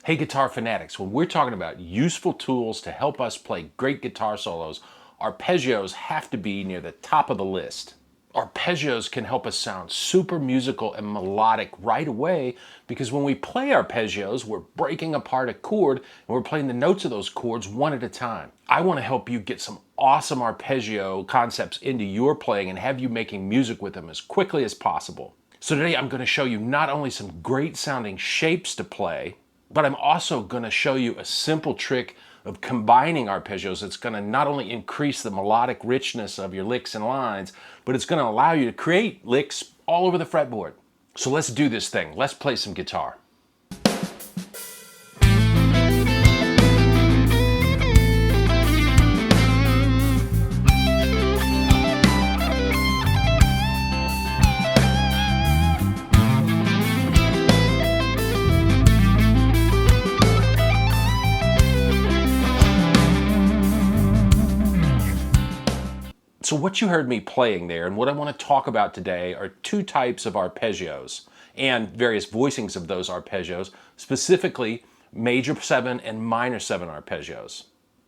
Hey guitar fanatics, when we're talking about useful tools to help us play great guitar solos, arpeggios have to be near the top of the list. Arpeggios can help us sound super musical and melodic right away because when we play arpeggios, we're breaking apart a chord and we're playing the notes of those chords one at a time. I want to help you get some awesome arpeggio concepts into your playing and have you making music with them as quickly as possible. So today I'm going to show you not only some great sounding shapes to play, but I'm also going to show you a simple trick of combining arpeggios that's going to not only increase the melodic richness of your licks and lines, but it's going to allow you to create licks all over the fretboard. So let's do this thing. Let's play some guitar. So what you heard me playing there and what I want to talk about today are two types of arpeggios and various voicings of those arpeggios, specifically major 7 and minor 7 arpeggios.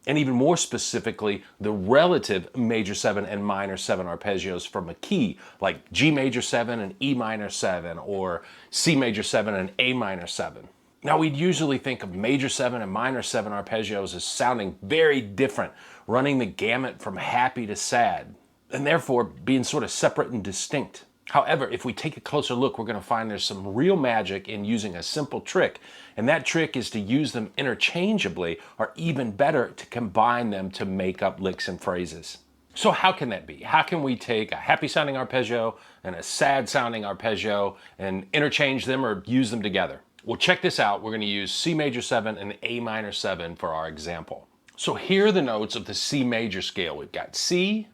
And even more specifically, the relative major 7 and minor 7 arpeggios from a key, like G major 7 and E minor 7, or C major 7 and A minor 7. Now, we'd usually think of major 7 and minor 7 arpeggios as sounding very different, running the gamut from happy to sad, and therefore being sort of separate and distinct. However, if we take a closer look, we're going to find there's some real magic in using a simple trick, and that trick is to use them interchangeably, or even better, to combine them to make up licks and phrases. So how can that be? How can we take a happy sounding arpeggio and a sad sounding arpeggio and interchange them or use them together? Well, check this out. We're going to use C major 7 and A minor 7 for our example. So here are the notes of the C major scale. We've got C,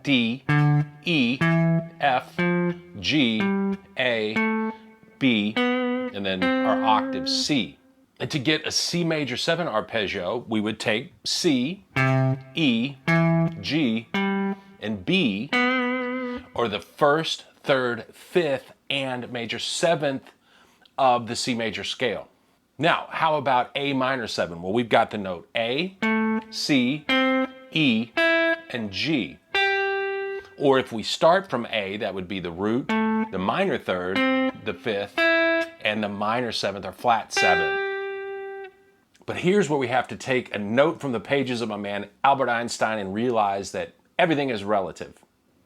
D, E, F, G, A, B, and then our octave C. And to get a C major 7 arpeggio, we would take C, E, G, and B, or the first, third, fifth, and major 7th of the C major scale. Now, how about A minor 7? Well, we've got the note A, C, E, and G. Or if we start from A, that would be the root, the minor 3rd, the 5th, and the minor 7th, or flat 7. But here's where we have to take a note from the pages of my man Albert Einstein and realize that everything is relative.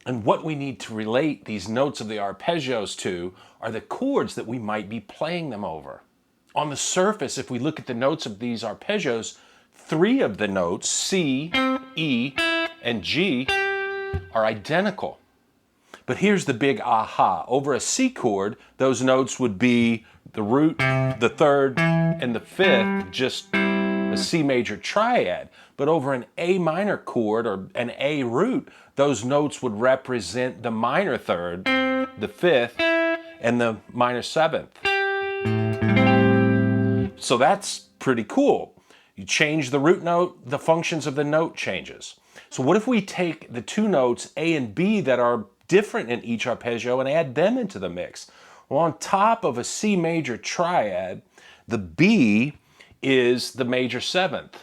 And what we need to relate these notes of the arpeggios to are the chords that we might be playing them over. On the surface, if we look at the notes of these arpeggios, 3 of the notes, C, E, and G, are identical. But here's the big aha. Over a C chord, those notes would be the root, the 3rd, and the 5th, just a C major triad. But over an A minor chord or an A root, those notes would represent the minor 3rd, the 5th, and the minor 7th. So that's pretty cool. You change the root note, the functions of the note changes. So what if we take the 2 notes A and B that are different in each arpeggio and add them into the mix? Well, on top of a C major triad, the B is the major 7th.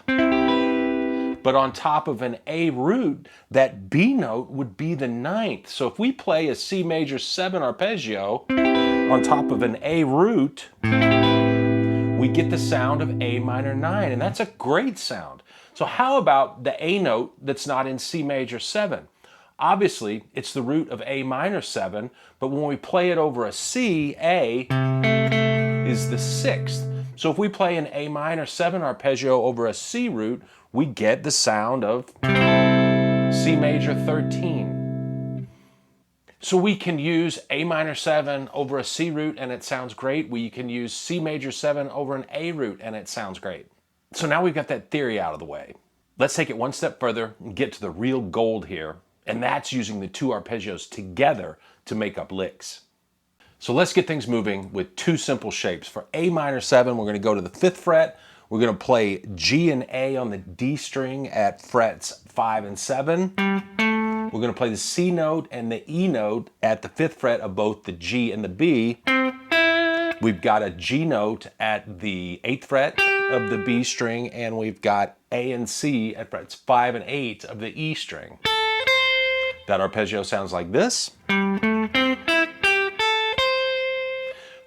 But on top of an A root, that B note would be the 9th. So if we play a C major 7 arpeggio on top of an A root, we get the sound of A minor 9, and that's a great sound. So how about the A note that's not in C major 7? Obviously, it's the root of A minor 7, but when we play it over a C, A is the 6th. So if we play an A minor 7 arpeggio over a C root, we get the sound of C major 13. So we can use A minor 7 over a C root and it sounds great. We can use C major 7 over an A root and it sounds great. So now we've got that theory out of the way. Let's take it one step further and get to the real gold here, and that's using the 2 arpeggios together to make up licks. So let's get things moving with 2 simple shapes. For A minor 7, we're going to go to the 5th fret. We're going to play G and A on the D string at frets 5 and 7. We're going to play the C note and the E note at the 5th fret of both the G and the B. We've got a G note at the 8th fret of the B string, and we've got A and C at frets 5 and 8 of the E string. That arpeggio sounds like this.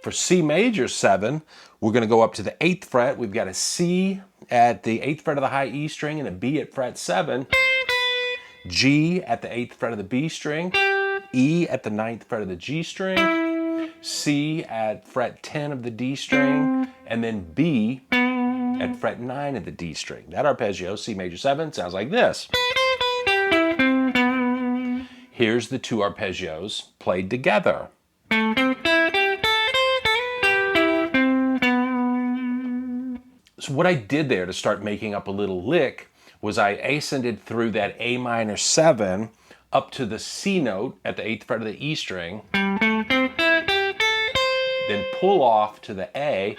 For C major 7, we're going to go up to the 8th fret. We've got a C at the 8th fret of the high E string and a B at fret 7. G at the 8th fret of the B string. E at the 9th fret of the G string. C at fret 10 of the D string. And then B at fret 9 of the D string. That arpeggio, C major 7, sounds like this. Here's the two arpeggios played together. So what I did there to start making up a little lick was I ascended through that A minor 7 up to the C note at the 8th fret of the E string, then pull off to the A,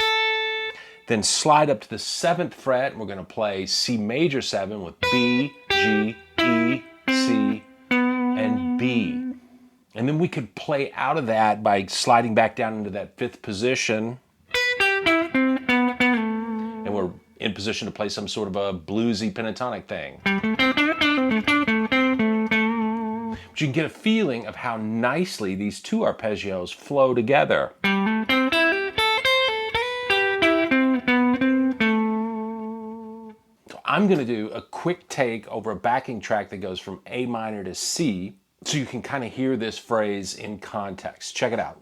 then slide up to the 7th fret, and we're going to play C major 7 with B, G, E, C, and B. And then we could play out of that by sliding back down into that 5th position. And we're in position to play some sort of a bluesy pentatonic thing. But you can get a feeling of how nicely these two arpeggios flow together. So I'm going to do a quick take over a backing track that goes from A minor to C, so you can kind of hear this phrase in context. Check it out.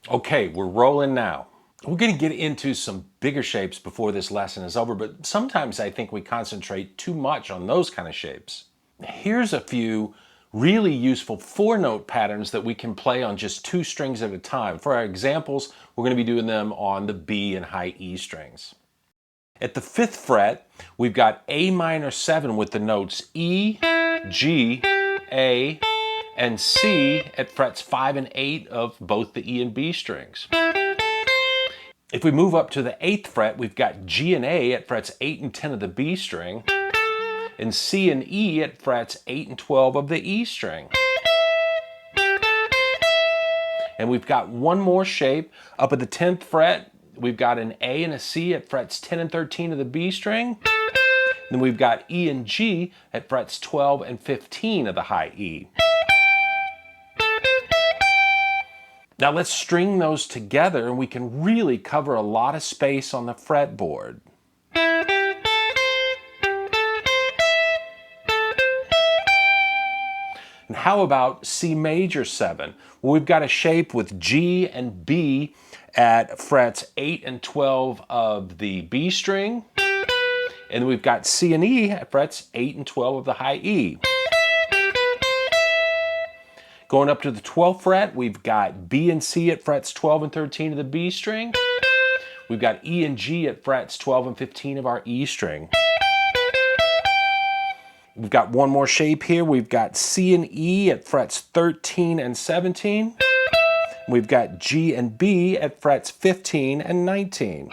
Okay, we're rolling now. We're going to get into some bigger shapes before this lesson is over, but sometimes I think we concentrate too much on those kind of shapes. Here's a few really useful 4-note patterns that we can play on just 2 strings at a time. For our examples, we're going to be doing them on the B and high E strings. At the 5th fret, we've got A minor 7 with the notes E, G, A, and C at frets 5 and 8 of both the E and B strings. If we move up to the 8th fret, we've got G and A at frets 8 and 10 of the B string, and C and E at frets 8 and 12 of the E string. And we've got one more shape. Up at the 10th fret, we've got an A and a C at frets 10 and 13 of the B string. Then we've got E and G at frets 12 and 15 of the high E. Now let's string those together and we can really cover a lot of space on the fretboard. And how about C major 7? Well, we've got a shape with G and B at frets 8 and 12 of the B string. And we've got C and E at frets 8 and 12 of the high E. Going up to the 12th fret, we've got B and C at frets 12 and 13 of the B string. We've got E and G at frets 12 and 15 of our E string. We've got one more shape here. We've got C and E at frets 13 and 17. We've got G and B at frets 15 and 19.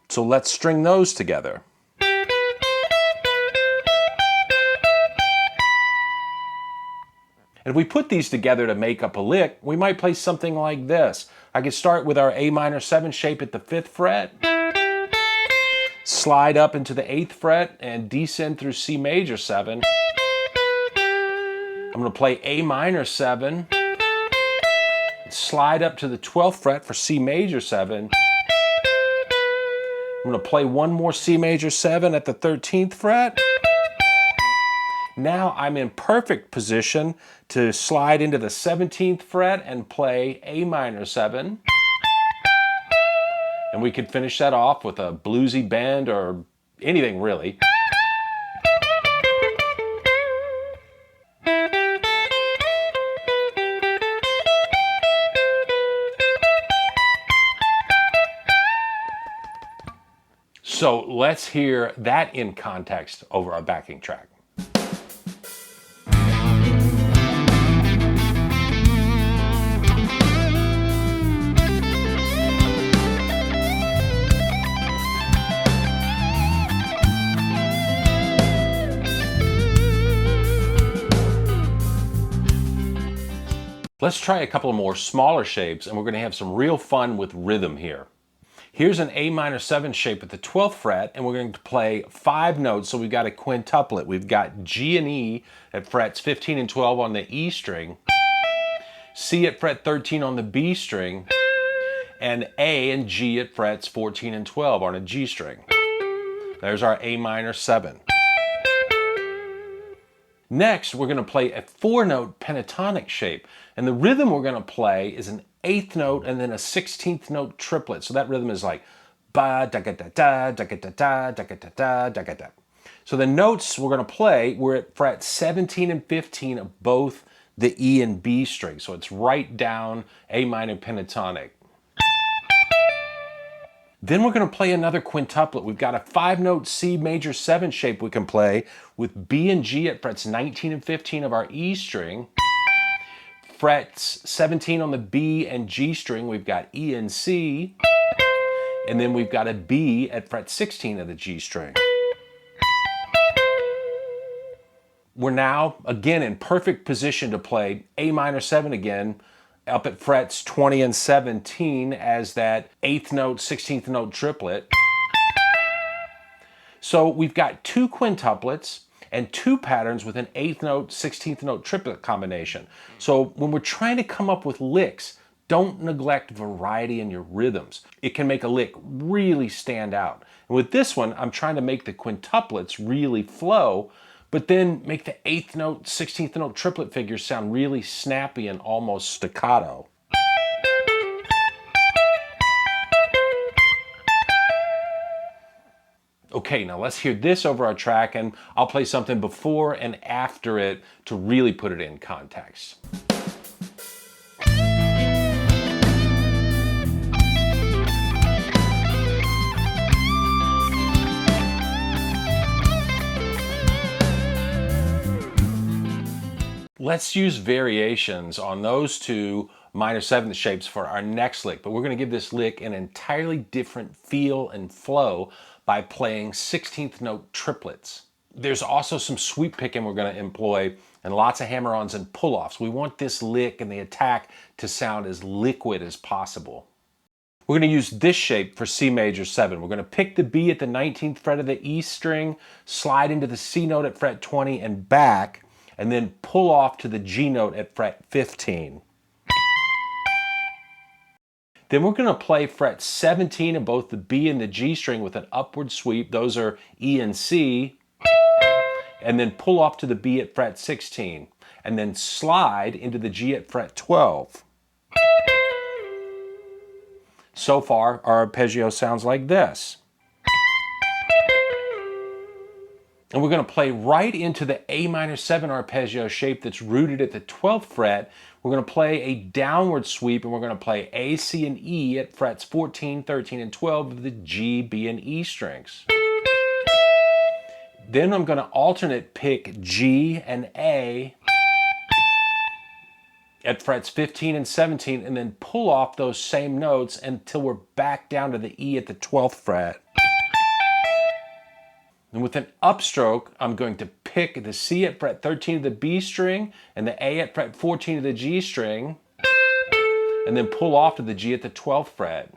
So let's string those together. If we put these together to make up a lick, we might play something like this. I could start with our A minor 7 shape at the 5th fret, slide up into the 8th fret, and descend through C major 7. I'm going to play A minor 7, slide up to the 12th fret for C major 7. I'm going to play one more C major 7 at the 13th fret. Now I'm in perfect position to slide into the 17th fret and play A minor 7. And we could finish that off with a bluesy bend or anything really. So let's hear that in context over our backing track. Let's try a couple of more smaller shapes, and we're going to have some real fun with rhythm here. Here's an Am7 shape at the 12th fret, and we're going to play 5 notes, so we've got a quintuplet. We've got G and E at frets 15 and 12 on the E string, C at fret 13 on the B string, and A and G at frets 14 and 12 on a G string. There's our Am7. Next, we're going to play a 4-note pentatonic shape, and the rhythm we're going to play is an 8th note and then a 16th note triplet. So that rhythm is like ba da ga da da da ga da da da ga da da da ga da. So the notes we're going to play, we're at fret 17 and 15 of both the E and B strings. So it's right down A minor pentatonic. Then we're going to play another quintuplet. We've got a 5-note C major 7 shape we can play with B and G at frets 19 and 15 of our E string. Frets 17 on the B and G string, we've got E and C. And then we've got a B at fret 16 of the G string. We're now, again, in perfect position to play Am7 again, up at frets 20 and 17 as that 8th note, 16th note triplet. So we've got 2 quintuplets and 2 patterns with an 8th note, 16th note triplet combination. So when we're trying to come up with licks, don't neglect variety in your rhythms. It can make a lick really stand out. And with this one, I'm trying to make the quintuplets really flow, but then make the 8th note, 16th note triplet figures sound really snappy and almost staccato. Okay, now let's hear this over our track, and I'll play something before and after it to really put it in context. Let's use variations on those 2 minor 7th shapes for our next lick, but we're going to give this lick an entirely different feel and flow by playing 16th note triplets. There's also some sweep picking we're going to employ and lots of hammer-ons and pull-offs. We want this lick and the attack to sound as liquid as possible. We're going to use this shape for C major 7. We're going to pick the B at the 19th fret of the E string, slide into the C note at fret 20 and back, and then pull off to the G note at fret 15. Then we're going to play fret 17 of both the B and the G string with an upward sweep. Those are E and C. And then pull off to the B at fret 16. And then slide into the G at fret 12. So far, our arpeggio sounds like this. And we're going to play right into the Am7 arpeggio shape that's rooted at the 12th fret. We're going to play a downward sweep, and we're going to play A, C, and E at frets 14, 13, and 12 of the G, B, and E strings. Then I'm going to alternate pick G and A at frets 15 and 17, and then pull off those same notes until we're back down to the E at the 12th fret. And with an upstroke, I'm going to pick the C at fret 13 of the B string and the A at fret 14 of the G string, and then pull off to the G at the 12th fret.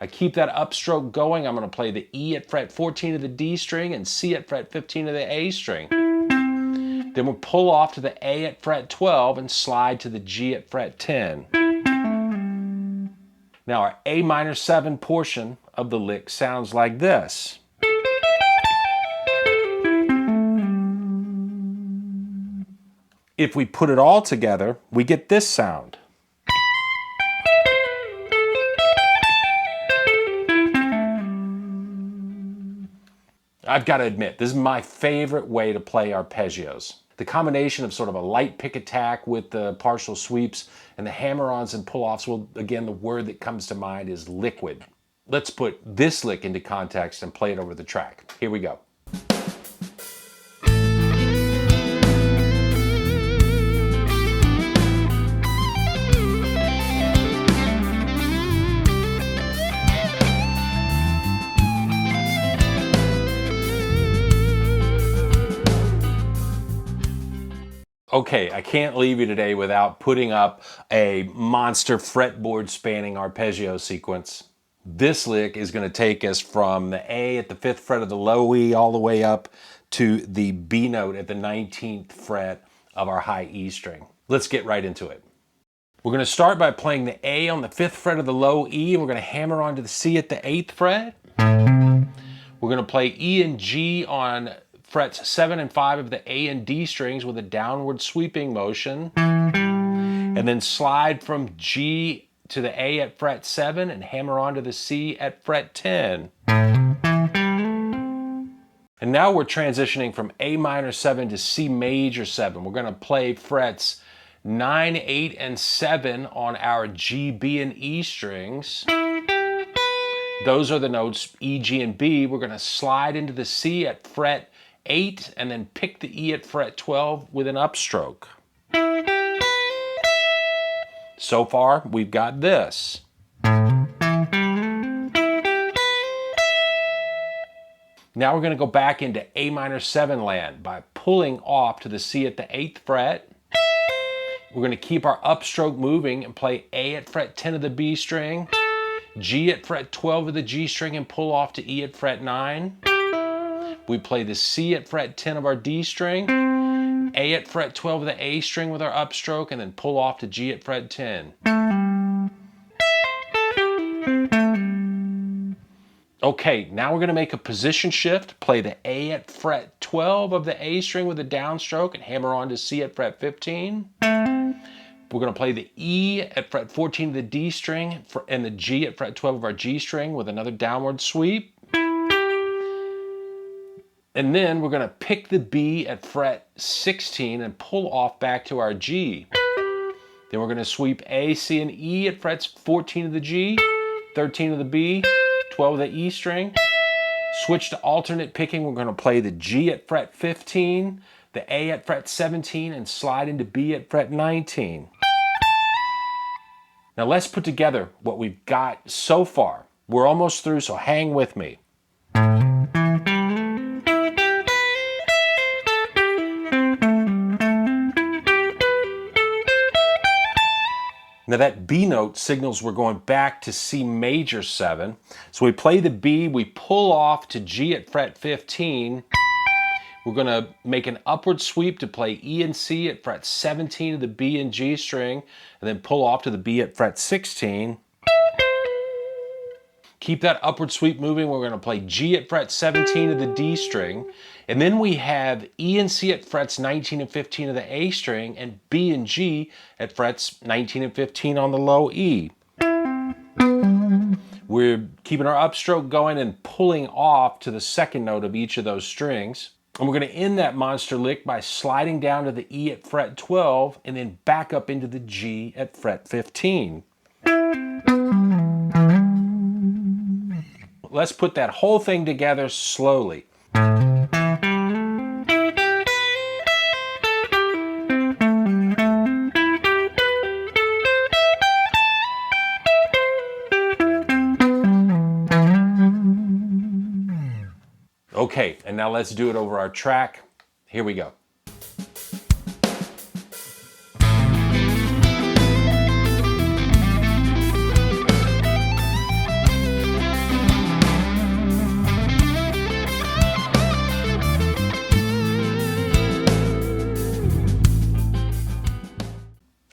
I keep that upstroke going. I'm going to play the E at fret 14 of the D string and C at fret 15 of the A string. Then we'll pull off to the A at fret 12 and slide to the G at fret 10. Now our Am7 portion of the lick sounds like this. If we put it all together, we get this sound. I've got to admit, this is my favorite way to play arpeggios. The combination of sort of a light pick attack with the partial sweeps and the hammer-ons and pull-offs, well, again, the word that comes to mind is liquid. Let's put this lick into context and play it over the track. Here we go. Okay, I can't leave you today without putting up a monster fretboard spanning arpeggio sequence. This lick is going to take us from the A at the 5th fret of the low E all the way up to the B note at the 19th fret of our high E string. Let's get right into it. We're going to start by playing the A on the 5th fret of the low E, and we're going to hammer onto the C at the 8th fret. We're going to play E and G on frets 7 and 5 of the A and D strings with a downward sweeping motion, and then slide from G to the A at fret 7 and hammer onto the C at fret 10. And now we're transitioning from A minor 7 to C major 7. We're going to play frets 9, 8, and 7 on our G, B, and E strings. Those are the notes E, G, and B. We're going to slide into the C at fret 8 and then pick the E at fret 12 with an upstroke. So far, we've got this. Now we're going to go back into A minor 7 land by pulling off to the C at the 8th fret. We're going to keep our upstroke moving and play A at fret 10 of the B string, G at fret 12 of the G string, and pull off to E at fret 9. We play the C at fret 10 of our D string, A at fret 12 of the A string with our upstroke, and then pull off to G at fret 10. Okay, now we're going to make a position shift, play the A at fret 12 of the A string with a downstroke and hammer on to C at fret 15. We're going to play the E at fret 14 of the D string and the G at fret 12 of our G string with another downward sweep. And then we're going to pick the B at fret 16 and pull off back to our G. Then we're going to sweep A, C, and E at frets 14 of the G, 13 of the B, 12 of the E string. Switch to alternate picking. We're going to play the G at fret 15, the A at fret 17, and slide into B at fret 19. Now let's put together what we've got so far. We're almost through, so hang with me. Now that B note signals we're going back to C major 7. So we play the B, we pull off to G at fret 15. We're going to make an upward sweep to play E and C at fret 17 of the B and G string, and then pull off to the B at fret 16. Keep that upward sweep moving. We're going to play G at fret 17 of the D string, and then we have E and C at frets 19 and 15 of the A string, and B and G at frets 19 and 15 on the low E. We're keeping our upstroke going and pulling off to the second note of each of those strings. And we're going to end that monster lick by sliding down to the E at fret 12 and then back up into the G at fret 15. Let's put that whole thing together slowly. Okay, and now let's do it over our track. Here we go.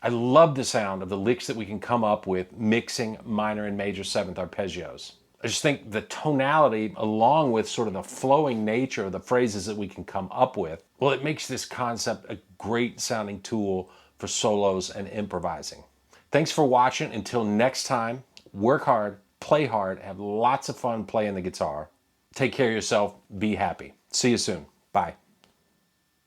I love the sound of the licks that we can come up with mixing minor and major 7th arpeggios. I just think the tonality, along with sort of the flowing nature of the phrases that we can come up with, well, it makes this concept a great sounding tool for solos and improvising. Thanks for watching. Until next time, work hard, play hard, have lots of fun playing the guitar. Take care of yourself, be happy. See you soon. Bye.